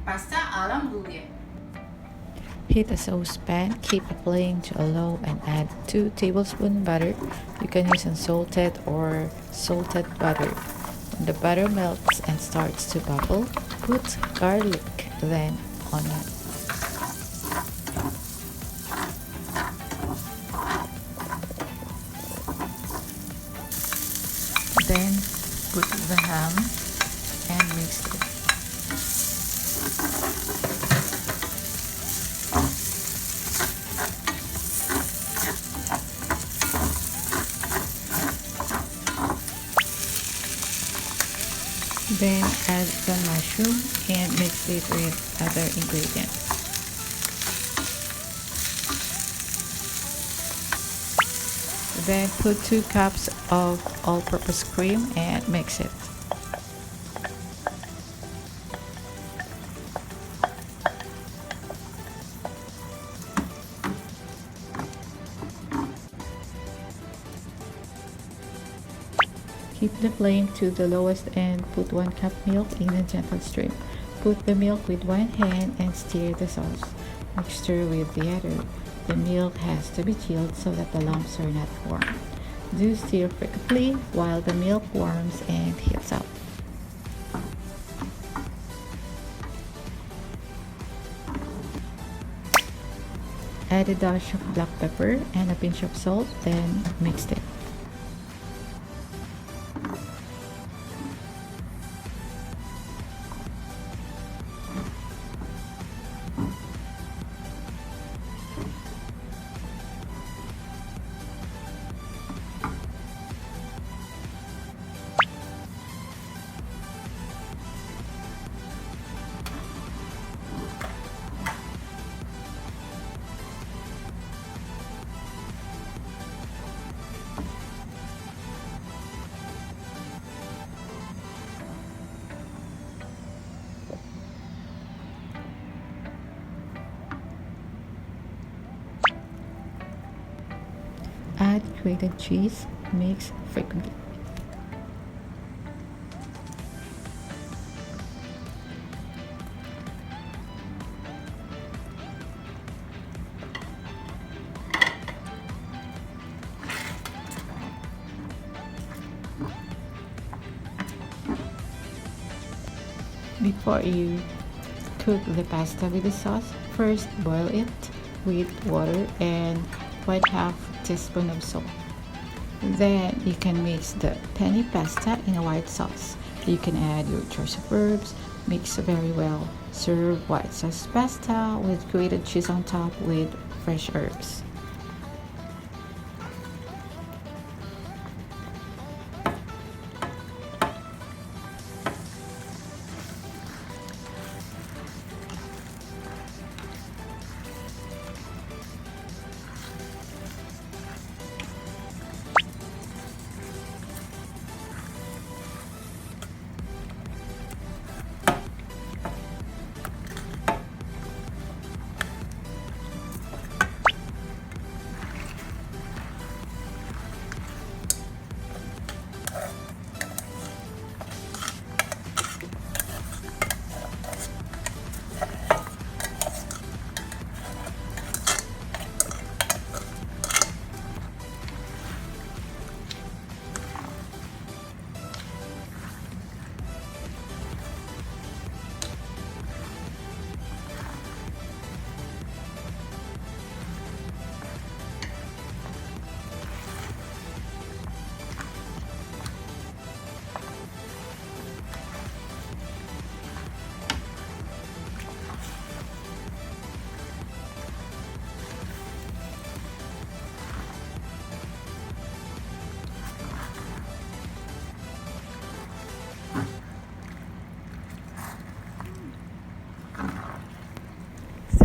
pasta alla mbughe. Heat a saucepan, keep the flame to a low and add 2 tablespoons butter. You can use unsalted or salted butter. When the butter melts and starts to bubble, put garlic, then onion. Then put the ham and mix it. Then add the mushroom and mix it with other ingredients. Then put 2 cups of all-purpose cream and mix it. Keep the flame to the lowest and put 1 cup milk in a gentle stream. Put the milk with one hand and stir the sauce. Mixture with the other. The milk has to be chilled so that the lumps are not formed. Do stir frequently while the milk warms and heats up. Add a dash of black pepper and a pinch of salt, then mix it. Add grated cheese, mix frequently. Before you cook the pasta with the sauce, first boil it with water and 1/2 teaspoon of salt. Then you can mix the penne pasta in a white sauce. You can add your choice of herbs, mix very well. Serve white sauce pasta with grated cheese on top with fresh herbs.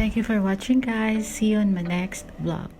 Thank you for watching, guys. See you on my next vlog.